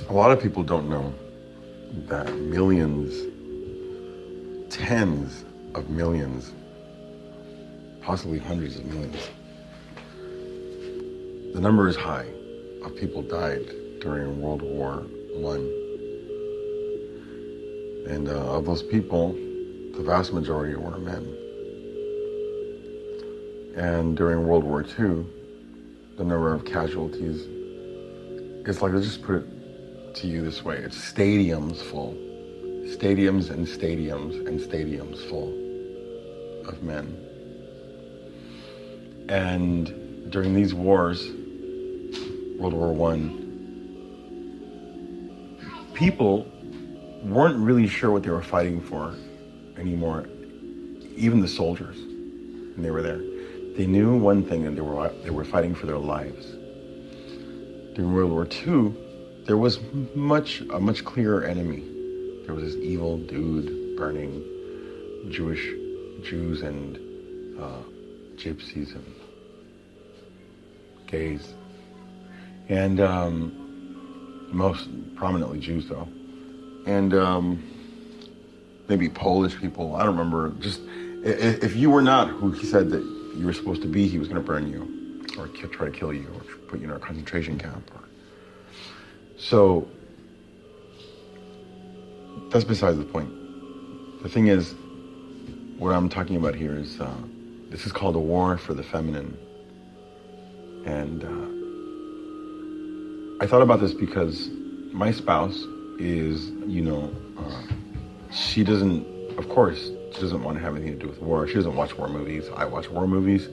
A lot of people don't know that millions, tens of millions, possibly hundreds of millions, the number is high, of people died during World War I. And of those people, the vast majority were men. And during World War II, the number of casualties, it's like, let's just put it to you this way, it's stadiums full. Stadiums and stadiums and stadiums full of men. And during these wars, World War I, people weren't really sure what they were fighting for anymore, even the soldiers, when they were there. They knew one thing, and they were fighting for their lives. During World War II, there was a much clearer enemy. There was this evil dude burning Jews and gypsies and gays, and most prominently Jews, though, and maybe Polish people. I don't remember. Just if you were not who he said that you were supposed to be, he was going to burn you, or try to kill you, or put you in a concentration camp. So that's besides the point. The thing is, what I'm talking about here is this is called a war for the feminine. And I thought about this because my spouse is, she doesn't want to have anything to do with war. She doesn't watch war movies. I watch war movies.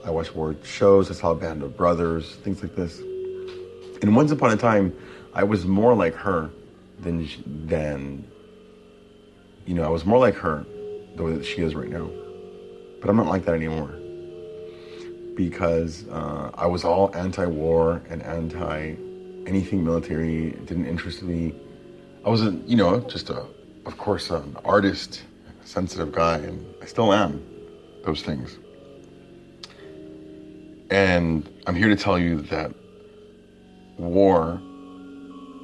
I watch war shows. I saw a Band of Brothers, things like this. And once upon a time, I was more like her than I was more like her the way that she is right now. But I'm not like that anymore. Because I was all anti-war and anti-anything military. It didn't interest me. I was of course, an artist, a sensitive guy, and I still am those things. And I'm here to tell you that war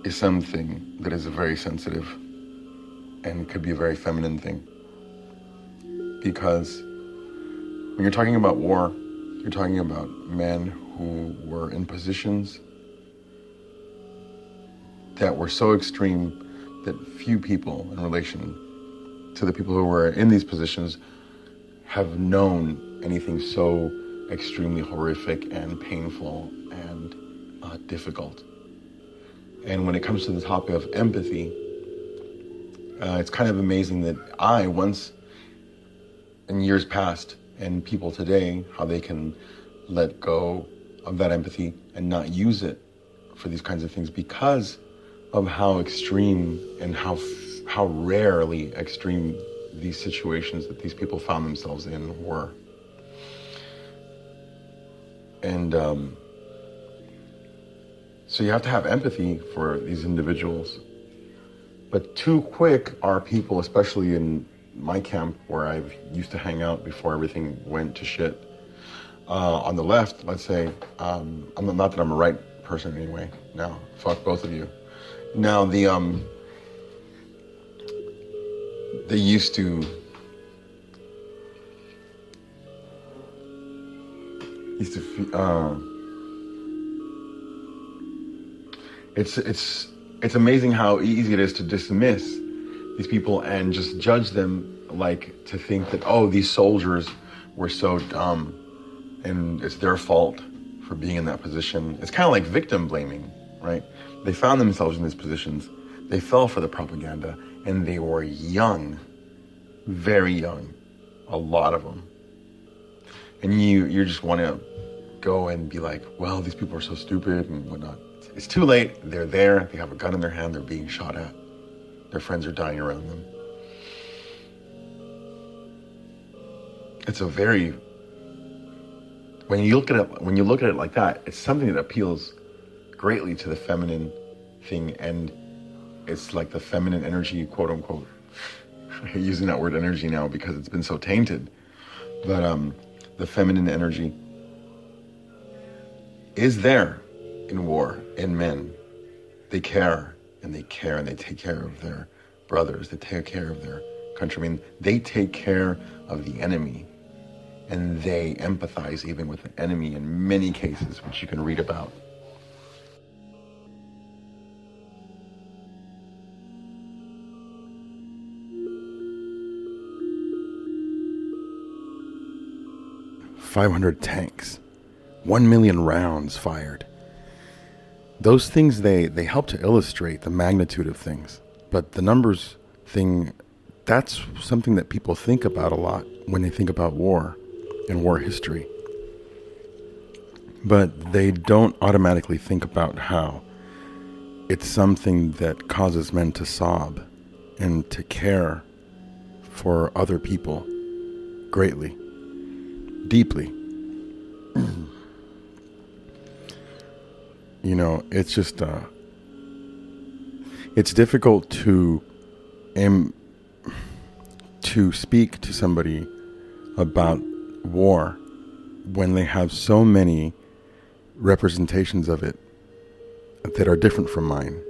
is something that is very sensitive and could be a very feminine thing. Because when you're talking about war, you're talking about men who were in positions that were so extreme that few people in relation to the people who were in these positions have known anything so extremely horrific and painful and difficult. And when it comes to the topic of empathy, it's kind of amazing that I once, in years past, and people today, how they can let go of that empathy and not use it for these kinds of things because of how extreme and how rarely extreme these situations that these people found themselves in were. And so you have to have empathy for these individuals. But too quick are people, especially in my camp where I used to hang out before everything went to shit. On the left, let's say, not that I'm a right person anyway. Now, fuck both of you. Now, they used to it's amazing how easy it is to dismiss these people and just judge them, like to think that, oh, these soldiers were so dumb and it's their fault for being in that position. It's kind of like victim blaming, right? They found themselves in these positions. They fell for the propaganda and they were young, very young, a lot of them. And you just want to go and be like, well, these people are so stupid and whatnot. It's too late. They're there. They have a gun in their hand. They're being shot at. Their friends are dying around them. It's a very, when you look at it like that, it's something that appeals greatly to the feminine thing, and it's like the feminine energy, quote unquote. I'm using that word energy now because it's been so tainted. But the feminine energy is there in war, in men. they care and they care and they take care of their brothers. They take care of their countrymen. They take care of the enemy, and they empathize even with the enemy in many cases, which you can read about. "500 tanks, 1 million rounds fired." Those things, they help to illustrate the magnitude of things. But the numbers thing, that's something that people think about a lot when they think about war and war history. But they don't automatically think about how it's something that causes men to sob and to care for other people greatly, deeply. You know, it's just, it's difficult to speak to somebody about war when they have so many representations of it that are different from mine.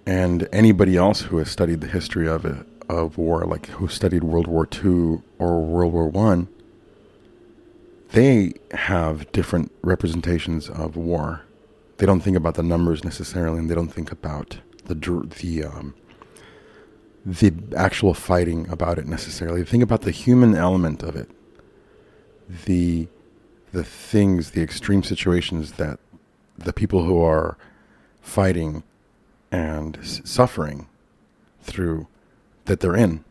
And anybody else who has studied the history of it, of war, like who studied World War II or World War I, they have different representations of war. They don't think about the numbers necessarily, and they don't think about the actual fighting about it necessarily. They think about the human element of it, the things, the extreme situations that the people who are fighting and suffering through, that they're in.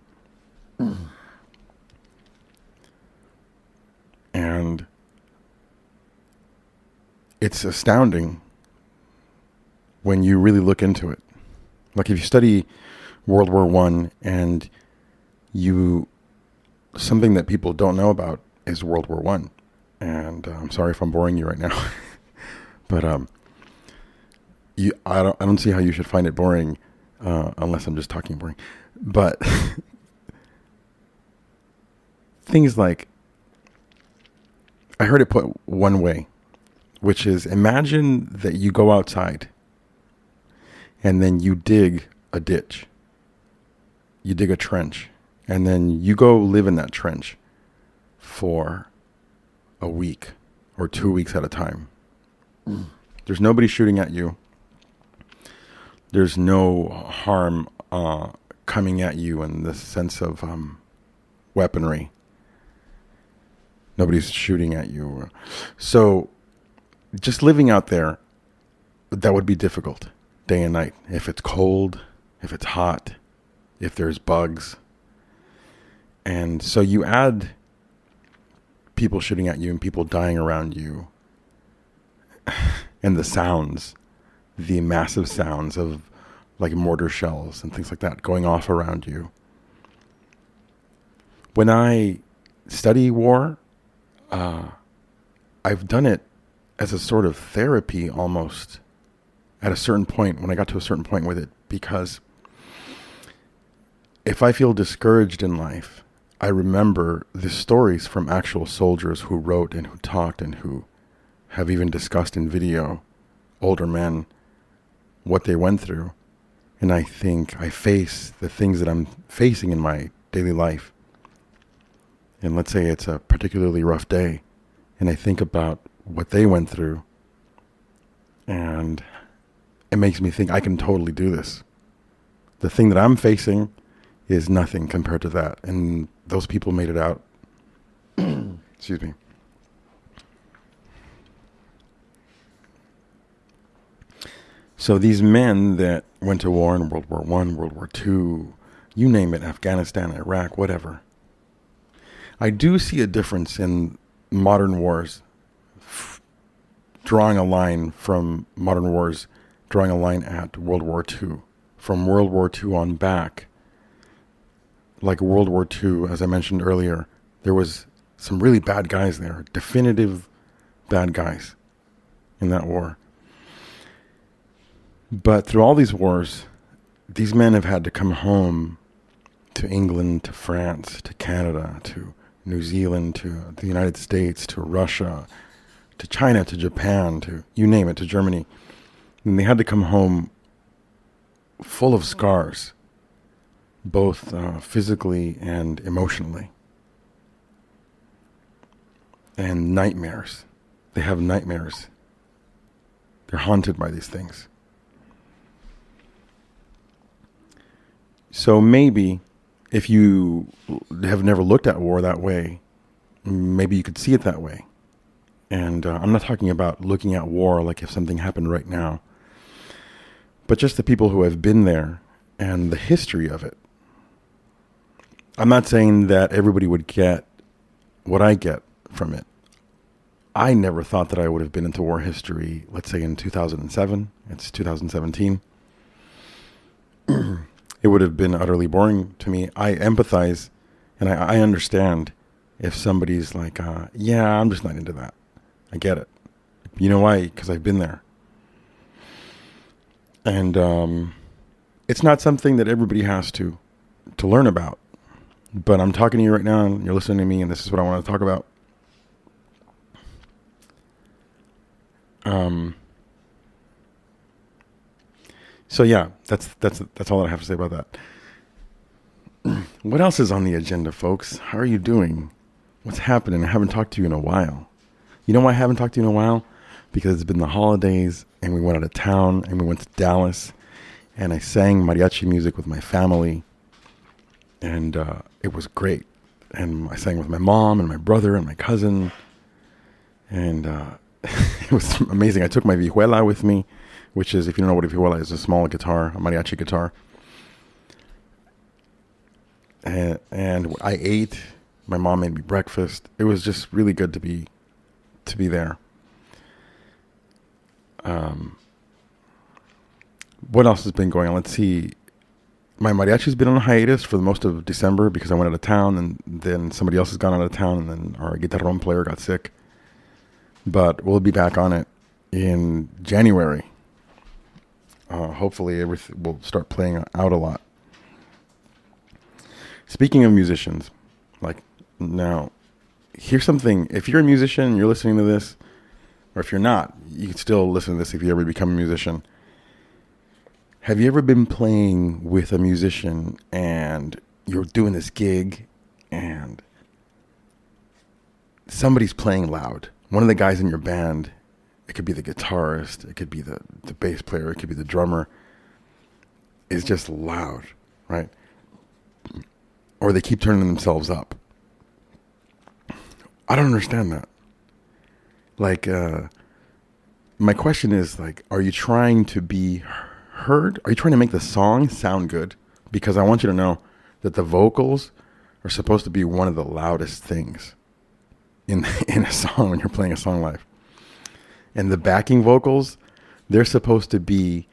And it's astounding when you really look into it. Like if you study World War I and something that people don't know about is World War I. And I'm sorry if I'm boring you right now, but I don't see how you should find it boring unless I'm just talking boring. But things like, I heard it put one way, which is, imagine that you go outside and then you dig a ditch, you dig a trench, and then you go live in that trench for a week or 2 weeks at a time. There's nobody shooting at you. There's no harm coming at you in the sense of weaponry. Nobody's shooting at you. So just living out there, that would be difficult day and night. If it's cold, if it's hot, if there's bugs. And so you add people shooting at you and people dying around you and the sounds, the massive sounds of like mortar shells and things like that going off around you. When I study war, I've done it as a sort of therapy almost at a certain point, when I got to a certain point with it, because if I feel discouraged in life, I remember the stories from actual soldiers who wrote and who talked and who have even discussed in video, older men, what they went through. And I think I face the things that I'm facing in my daily life. And let's say it's a particularly rough day, and I think about what they went through, and it makes me think I can totally do this. The thing that I'm facing is nothing compared to that. And those people made it out. Excuse me. So these men that went to war in World War I, World War II, you name it, Afghanistan, Iraq, whatever. I do see a difference in modern wars, drawing a line from modern wars, drawing a line at World War II. From World War II on back, like World War II, as I mentioned earlier, there was some really bad guys there, definitive bad guys in that war. But through all these wars, these men have had to come home to England, to France, to Canada, to New Zealand, to the United States, to Russia, to China, to Japan, to you name it, to Germany. And they had to come home full of scars, both physically and emotionally. And nightmares. They have nightmares. They're haunted by these things. So maybe if you have never looked at war that way, maybe you could see it that way. And I'm not talking about looking at war like if something happened right now, but just the people who have been there and the history of it. I'm not saying that everybody would get what I get from it. I never thought that I would have been into war history, let's say in 2007. It's 2017. It would have been utterly boring to me. I empathize and I understand if somebody's like, yeah, I'm just not into that. I get it. You know why? Because I've been there. And it's not something that everybody has to learn about. But I'm talking to you right now and you're listening to me and this is what I want to talk about. So yeah, that's all that I have to say about that. What else is on the agenda, folks? How are you doing? What's happening? I haven't talked to you in a while. You know why I haven't talked to you in a while? Because it's been the holidays and we went out of town and we went to Dallas and I sang mariachi music with my family and it was great. And I sang with my mom and my brother and my cousin and it was amazing. I took my vihuela with me, which is, if you don't know what a vihuela is, a small guitar, a mariachi guitar. And I ate. My mom made me breakfast. It was just really good to be there. What else has been going on? Let's see. My mariachi's been on a hiatus for the most of December because I went out of town, and then somebody else has gone out of town, and then our guitarrón player got sick. But we'll be back on it in January. Hopefully everything will start playing out a lot. Speaking of musicians, like now, here's something. If you're a musician and you're listening to this, or if you're not, you can still listen to this if you ever become a musician. Have you ever been playing with a musician and you're doing this gig and somebody's playing loud? One of the guys in your band, it could be the guitarist, it could be the bass player, it could be the drummer, is just loud, right? Or they keep turning themselves up. I don't understand that. Like, my question is, like, are you trying to be heard? Are you trying to make the song sound good? Because I want you to know that the vocals are supposed to be one of the loudest things in a song when you're playing a song live. And the backing vocals, they're supposed to be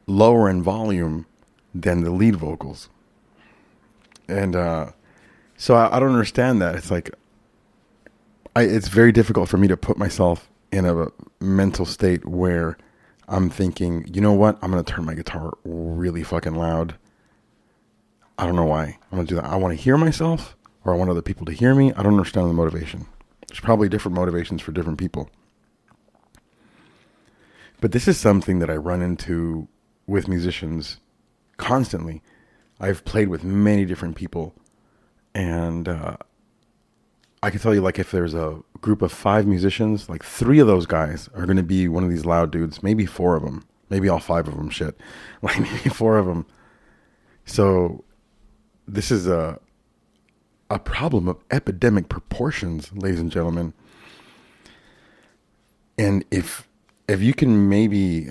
lower in volume than the lead vocals. And so I don't understand that. It's like, it's very difficult for me to put myself in a mental state where I'm thinking, you know what? I'm going to turn my guitar really fucking loud. I don't know why I'm going to do that. I want to hear myself, or I want other people to hear me. I don't understand the motivation. There's probably different motivations for different people. But this is something that I run into with musicians constantly. I've played with many different people, and I can tell you, like, if there's a group of 5 musicians, like 3 of those guys are going to be one of these loud dudes, maybe 4 of them, maybe all 5 of them, shit, like maybe 4 of them. So this is a problem of epidemic proportions, ladies and gentlemen. And if you can maybe,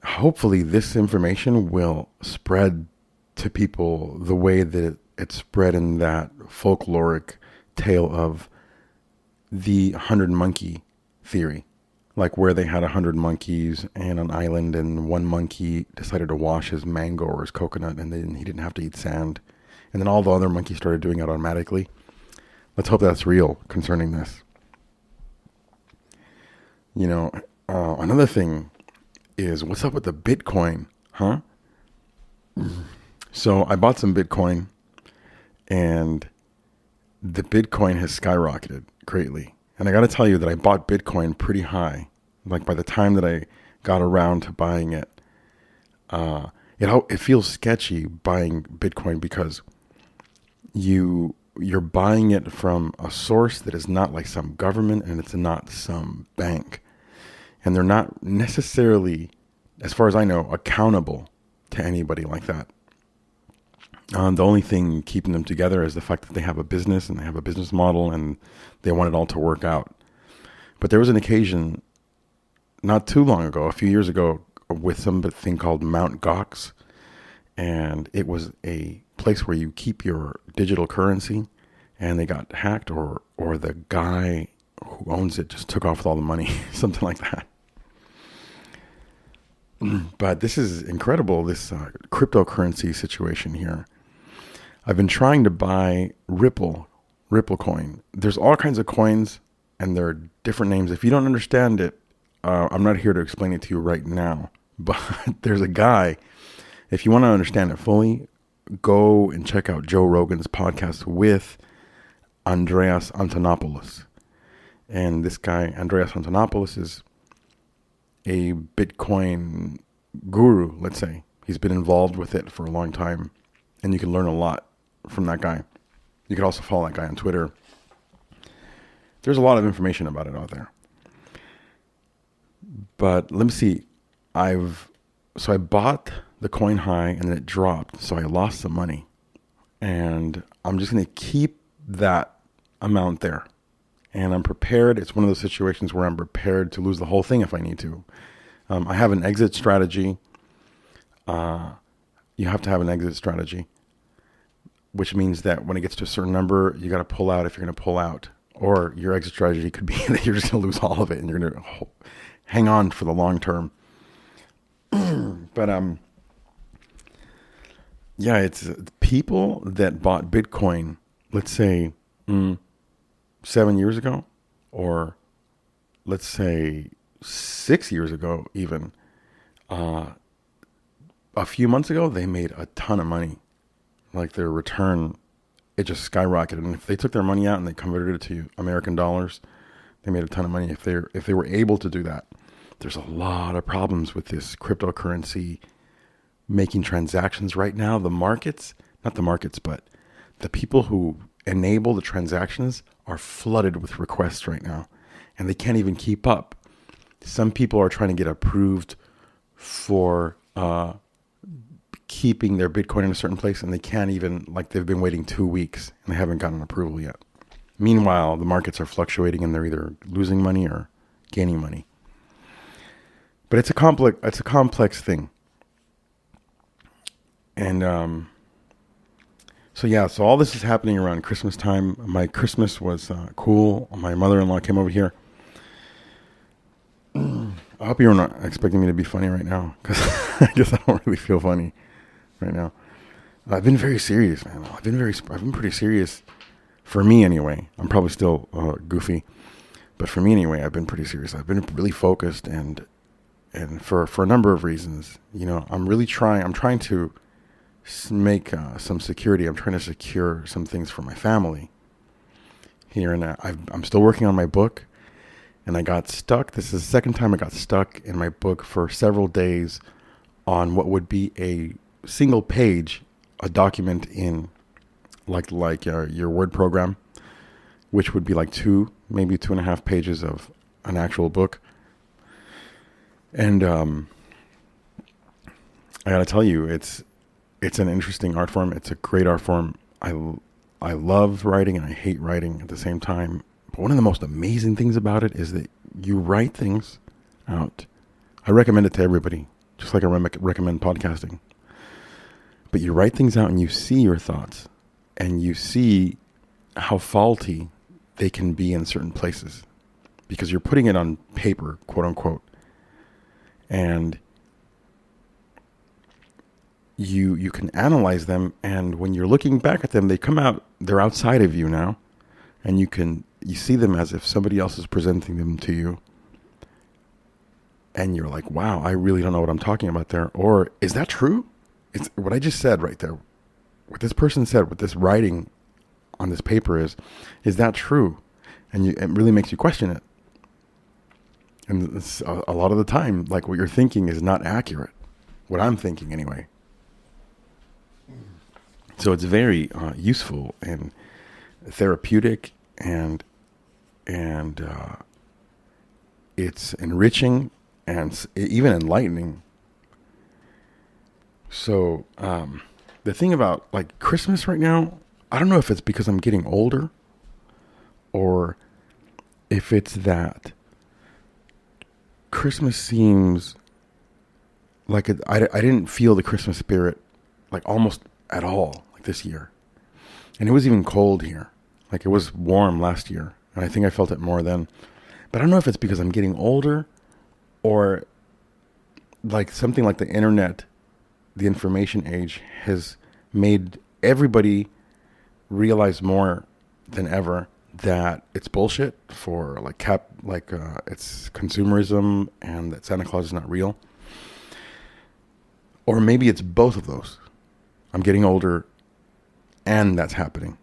hopefully this information will spread to people the way that it spread in that folkloric tale of the 100 monkey theory, like where they had 100 monkeys and an island, and one monkey decided to wash his mango or his coconut, and then he didn't have to eat sand, and then all the other monkeys started doing it automatically. Let's hope that's real concerning this. You know, another thing is, what's up with the Bitcoin, huh? So I bought some Bitcoin, and the Bitcoin has skyrocketed greatly. And I got to tell you that I bought Bitcoin pretty high. Like, by the time that I got around to buying it. It feels sketchy buying Bitcoin because you're buying it from a source that is not like some government, and it's not some bank, and they're not necessarily, as far as I know, accountable to anybody like that. The only thing keeping them together is the fact that they have a business and they have a business model and they want it all to work out. But there was an occasion not too long ago, a few years ago, with something called Mt. Gox, and it was a place where you keep your digital currency, and they got hacked, or the guy who owns it just took off with all the money, something like that. But this is incredible, this cryptocurrency situation here. I've been trying to buy Ripple coin. There's all kinds of coins, and there are different names. If you don't understand it, I'm not here to explain it to you right now. But there's a guy, if you want to understand it fully, go and check out Joe Rogan's podcast with Andreas Antonopoulos. And this guy, Andreas Antonopoulos, is a Bitcoin guru, let's say. He's been involved with it for a long time, and you can learn a lot from that guy. You can also follow that guy on Twitter. There's a lot of information about it out there. But let me see. I bought the coin high and then it dropped, so I lost some money. And I'm just going to keep that amount there. And I'm prepared. It's one of those situations where I'm prepared to lose the whole thing if I need to. I have an exit strategy. You have to have an exit strategy, which means that when it gets to a certain number, you got to pull out if you're going to pull out. Or your exit strategy could be that you're just going to lose all of it and you're going to hang on for the long term. But yeah, it's people that bought Bitcoin, let's say 7 years ago, or let's say 6 years ago even, a few months ago, they made a ton of money. Like their return, it just skyrocketed. And if they took their money out and they converted it to American dollars, they made a ton of money. If they were able to do that. There's a lot of problems with this cryptocurrency making transactions right now. The markets, not the markets, but the people who enable the transactions are flooded with requests right now, and they can't even keep up. Some people are trying to get approved for keeping their Bitcoin in a certain place, and they can't even, like they've been waiting 2 weeks and they haven't gotten approval yet. Meanwhile, the markets are fluctuating and they're either losing money or gaining money. But it's a complex thing. And so all this is happening around Christmas time. My Christmas was cool. My mother-in-law came over here. I hope you're not expecting me to be funny right now, because I guess I don't really feel funny right now. I've been very serious, man. I've been pretty serious, for me anyway. I'm probably still goofy, but for me anyway, I've been pretty serious. I've been really focused, and for a number of reasons. You know, I'm trying to make some security. I'm trying to secure some things for my family here, and I'm still working on my book. And I got stuck. This is the second time I got stuck in my book for several days on what would be a single page, a document in like your Word program, which would be like maybe 2.5 pages of an actual book. And I gotta tell you, it's an interesting art form. It's a great art form. I love writing and I hate writing at the same time. But one of the most amazing things about it is that you write things out. I recommend it to everybody, just like I recommend podcasting. But you write things out and you see your thoughts, and you see how faulty they can be in certain places, because you're putting it on paper, quote unquote. And you can analyze them, and when you're looking back at them, they're outside of you now, and you see them as if somebody else is presenting them to you. And you're like, wow, I really don't know what I'm talking about there. Or is that true? It's what I just said right there. What this person said, what this writing on this paper is that true? And it really makes you question it. And a lot of the time, like what you're thinking is not accurate. What I'm thinking anyway. So it's very useful and therapeutic, and it's enriching and even enlightening. So the thing about like Christmas right now, I don't know if it's because I'm getting older or if it's that Christmas seems like I didn't feel the Christmas spirit like almost at all like this year. And it was even cold here. Like it was warm last year. And I think I felt it more then. But I don't know if it's because I'm getting older or like something like the internet, the information age has made everybody realize more than ever that it's bullshit for like it's consumerism and that Santa Claus is not real. Or maybe it's both of those. I'm getting older and that's happening.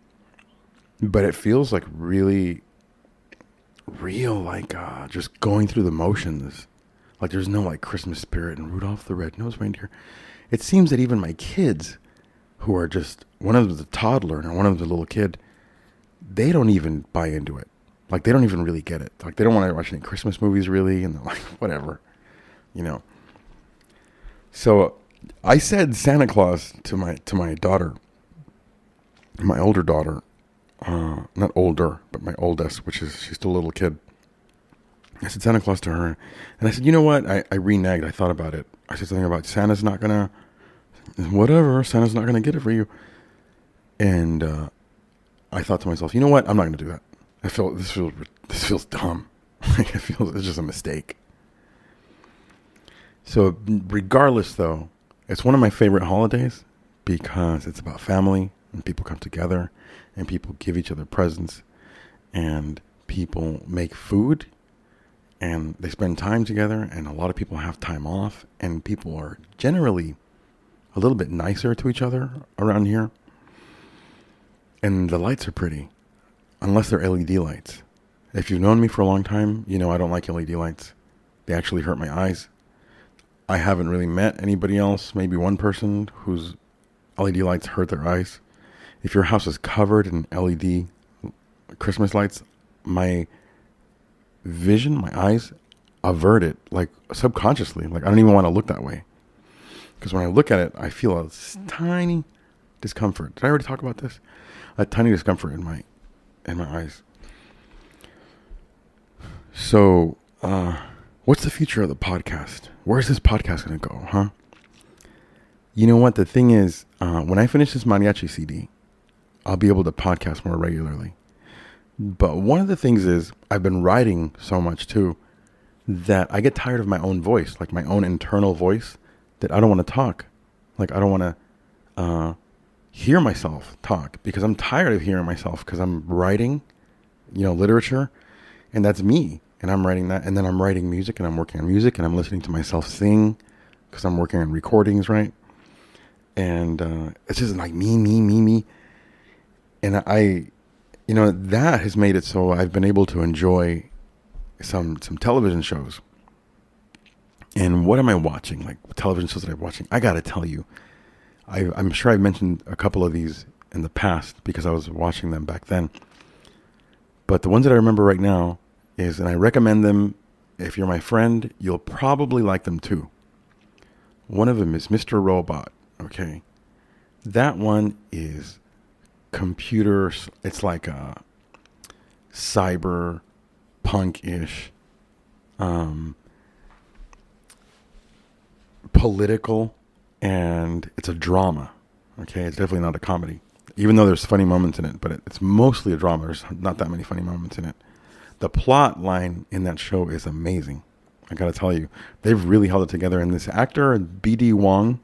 But it feels like really real, like just going through the motions. Like there's no like Christmas spirit and Rudolph the Red-Nosed Reindeer. It seems that even my kids, who are just, one of them's a toddler and one of them's a little kid, they don't even buy into it. Like they don't even really get it. Like they don't want to watch any Christmas movies really, and they're like, whatever, you know. So I said Santa Claus to my daughter, my older daughter, not older, but my oldest, which is, she's still a little kid. I said Santa Claus to her, and I said, you know what? I reneged. I thought about it. I said something about Santa's not gonna, whatever. Santa's not gonna get it for you. And I thought to myself, you know what? I'm not gonna do that. This feels dumb. It's just a mistake. So regardless, though, it's one of my favorite holidays because it's about family and people come together and people give each other presents and people make food and they spend time together, and a lot of people have time off, and people are generally a little bit nicer to each other around here. And the lights are pretty, unless they're LED lights. If you've known me for a long time, you know I don't like LED lights. They actually hurt my eyes. I haven't really met anybody else, maybe one person whose LED lights hurt their eyes. If your house is covered in LED Christmas lights, my vision, my eyes avert it, like subconsciously. Like I don't even want to look that way. Because when I look at it, I feel a tiny discomfort. Did I already talk about this? A tiny discomfort in my eyes. So, what's the future of the podcast? Where's this podcast going to go, huh? You know what? The thing is, when I finish this mariachi CD, I'll be able to podcast more regularly. But one of the things is I've been writing so much too that I get tired of my own voice, like my own internal voice, that I don't want to talk. Like I don't want to hear myself talk because I'm tired of hearing myself because I'm writing, literature, and that's me. And I'm writing that, and then I'm writing music, and I'm working on music, and I'm listening to myself sing because I'm working on recordings, right? And it's just like me. And that has made it so I've been able to enjoy some television shows. And what am I watching? Like television shows that I'm watching. I got to tell you, I'm sure I've mentioned a couple of these in the past because I was watching them back then. But the ones that I remember right now is, and I recommend them, if you're my friend, you'll probably like them too. One of them is Mr. Robot, okay? That one is computers. It's like a cyber punk-ish, political, and it's a drama, okay? It's definitely not a comedy, even though there's funny moments in it, but it's mostly a drama. There's not that many funny moments in it. The plot line in that show is amazing. I gotta tell you, they've really held it together. And this actor, B.D. Wong,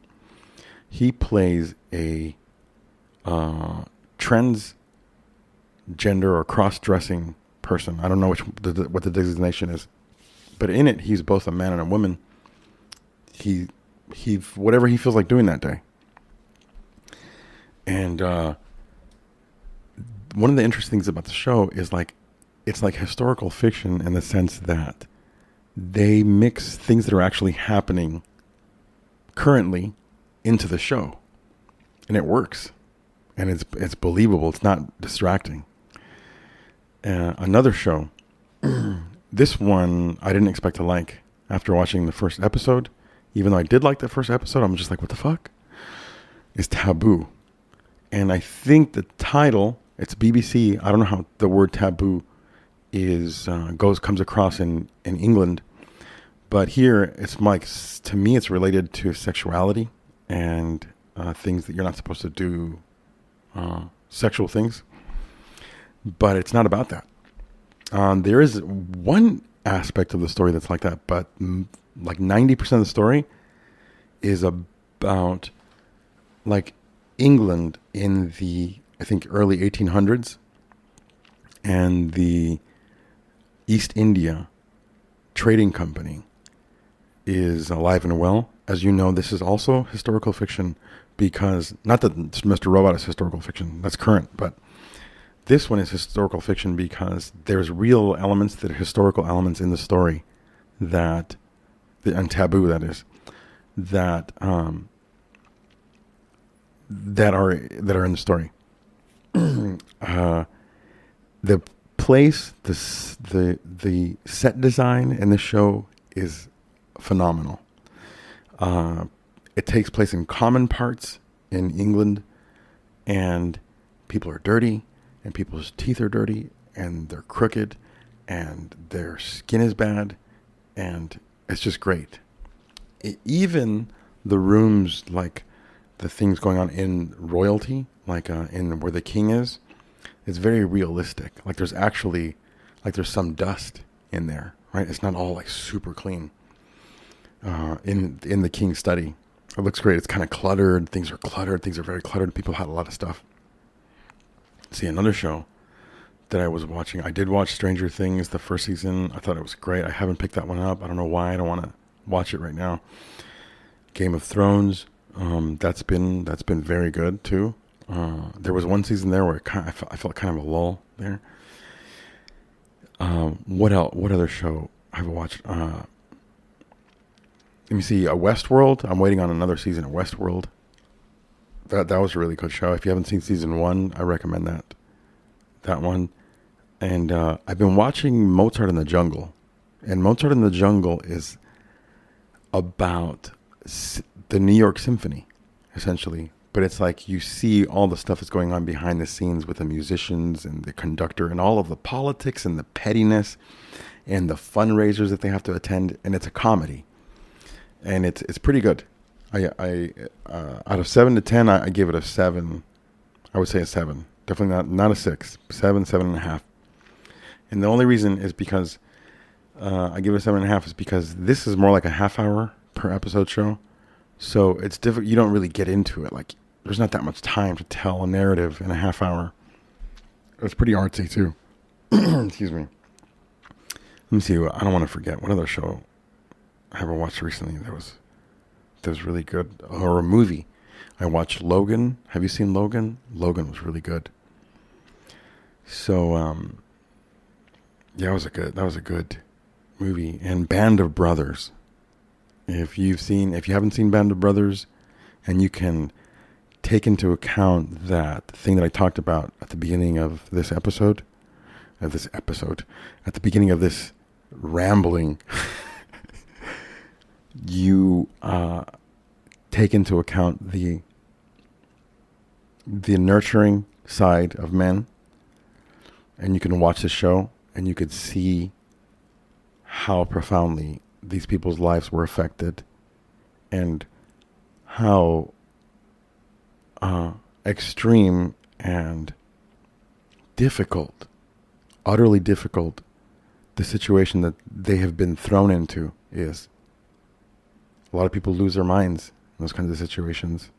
he plays a transgender or cross-dressing person. I don't know what the designation is, but in it, he's both a man and a woman. He whatever he feels like doing that day. And one of the interesting things about the show is like, it's like historical fiction in the sense that they mix things that are actually happening currently into the show, and it works, and it's believable. It's not distracting. Another show, this one I didn't expect to like after watching the first episode. Even though I did like the first episode, I'm just like, what the fuck? It's Taboo. And I think the title, it's BBC. I don't know how the word taboo comes across in England. But here, it's like, to me, it's related to sexuality and things that you're not supposed to do, sexual things. But it's not about that. There is one aspect of the story that's like that, but like 90% of the story is about like England in the, I think, early 1800s, and the East India Trading Company is alive and well. As you know, this is also historical fiction, because not that Mr. Robot is historical fiction, that's current, but this one is historical fiction because there's real elements that are historical elements in the story and Taboo, that is, that are in the story. The place, the set design in the show is phenomenal. It takes place in common parts in England, and people are dirty, and people's teeth are dirty, and they're crooked, and their skin is bad, and it's just great. Even the rooms, like the things going on in royalty, like in where the king is, it's very realistic. Like there's some dust in there, right? It's not all like super clean. In the king's study, it looks great. It's kind of cluttered. Things are cluttered. Things are very cluttered. People had a lot of stuff. See, another show that I was watching, I did watch Stranger Things, the first season. I thought it was great. I haven't picked that one up. I don't know why. I don't want to watch it right now. Game of Thrones, that's been very good too. There was one season there where I felt kind of a lull there. What else? What other show have I watched? Let me see. Westworld. I'm waiting on another season of Westworld. That was a really good show. If you haven't seen season 1, I recommend that one. And I've been watching Mozart in the Jungle, and Mozart in the Jungle is about the New York Symphony, essentially. But it's like you see all the stuff that's going on behind the scenes with the musicians and the conductor and all of the politics and the pettiness and the fundraisers that they have to attend. And it's a comedy, and it's pretty good. I out of 7 to 10, I give it a 7. I would say a 7. Definitely not a 6. 7.5. And the only reason is because I give it a 7.5 is because this is more like a half hour per episode show. So it's different. You don't really get into it. Like, there's not that much time to tell a narrative in a half hour. It's pretty artsy too. Excuse me. Let me see. I don't want to forget. What other show have I watched recently that was really good? Or a movie. I watched Logan. Have you seen Logan? Logan was really good. So, yeah, that was a good movie. And Band of Brothers. If you haven't seen Band of Brothers, and you can take into account that thing that I talked about at the beginning of this episode, at the beginning of this rambling, you take into account the nurturing side of men, and you can watch the show, and you could see how profoundly these people's lives were affected, and how extreme and difficult, utterly difficult, the situation that they have been thrown into is. A lot of people lose their minds in those kinds of situations.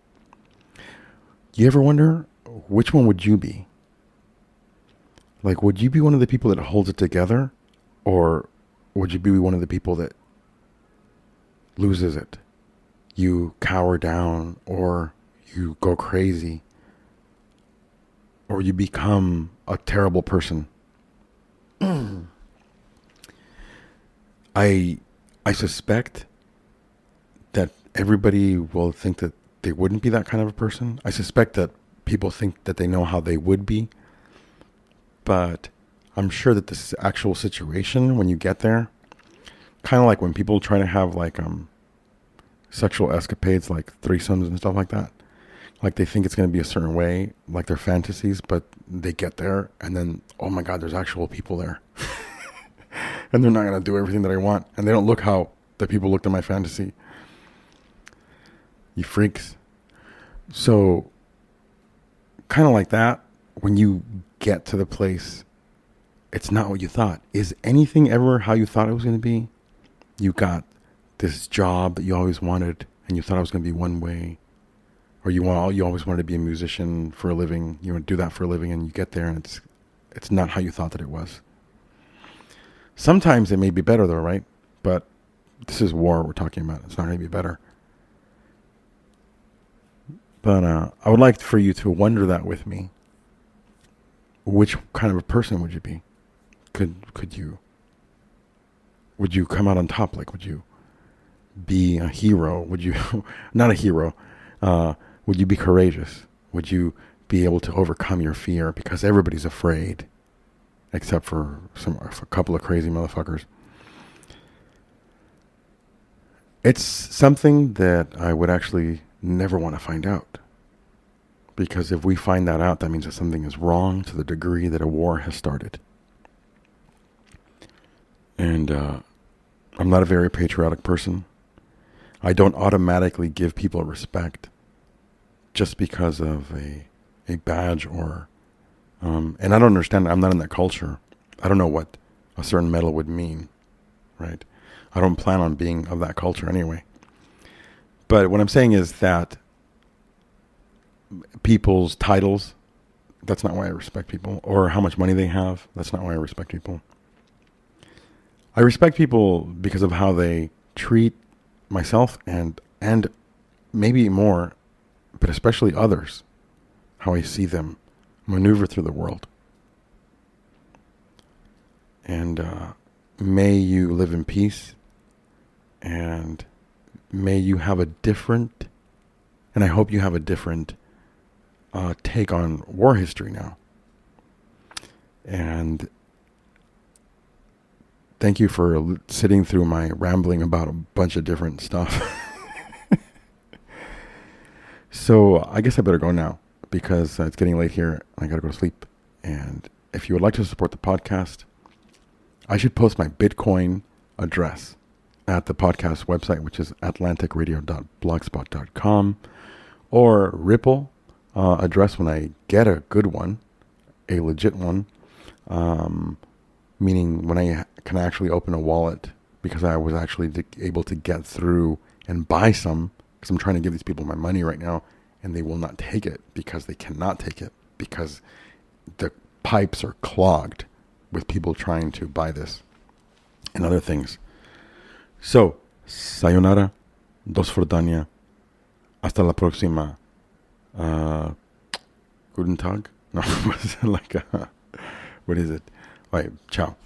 You ever wonder, which one would you be? Like, would you be one of the people that holds it together, or would you be one of the people that loses it? You cower down, or you go crazy, or you become a terrible person. I I suspect that everybody will think that they wouldn't be that kind of a person. I suspect that people think that they know how they would be. But I'm sure that this actual situation, when you get there, kind of like when people try to have like sexual escapades, like threesomes and stuff like that. Like they think it's going to be a certain way, like their fantasies, but they get there and then, oh my God, there's actual people there. And they're not going to do everything that I want. And they don't look how the people looked in my fantasy. You freaks. So kind of like that, when you get to the place, it's not what you thought. Is anything ever how you thought it was going to be? You got this job that you always wanted and you thought it was going to be one way. Or you always wanted to be a musician for a living. You want to do that for a living and you get there and it's not how you thought that it was. Sometimes it may be better though, right? But this is war we're talking about. It's not going to be better. But I would like for you to wonder that with me. Which kind of a person would you be? Would you come out on top? Like, would you be a hero? Would you, not a hero, would you be courageous? Would you be able to overcome your fear? Because everybody's afraid, except for a couple of crazy motherfuckers. It's something that I would actually never want to find out. Because if we find that out, that means that something is wrong to the degree that a war has started. And I'm not a very patriotic person. I don't automatically give people respect just because of a badge or... and I don't understand. I'm not in that culture. I don't know what a certain medal would mean, right? I don't plan on being of that culture anyway. But what I'm saying is that people's titles, that's not why I respect people. Or how much money they have, that's not why I respect people. I respect people because of how they treat myself and maybe more, but especially others, how I see them maneuver through the world. And may you live in peace, and may you have a different, and I hope you have a different take on war history now. And thank you for sitting through my rambling about a bunch of different stuff. So I guess I better go now because it's getting late here. I got to go to sleep. And if you would like to support the podcast, I should post my Bitcoin address at the podcast website, which is atlanticradio.blogspot.com, or Ripple address when I get a good one, a legit one, meaning when I can actually open a wallet, because I was actually able to get through and buy some, because I'm trying to give these people my money right now, and they will not take it because they cannot take it because the pipes are clogged with people trying to buy this and other things. So, sayonara, dos Fordania, hasta la próxima. Guten Tag? No, like, what is it? All right, ciao.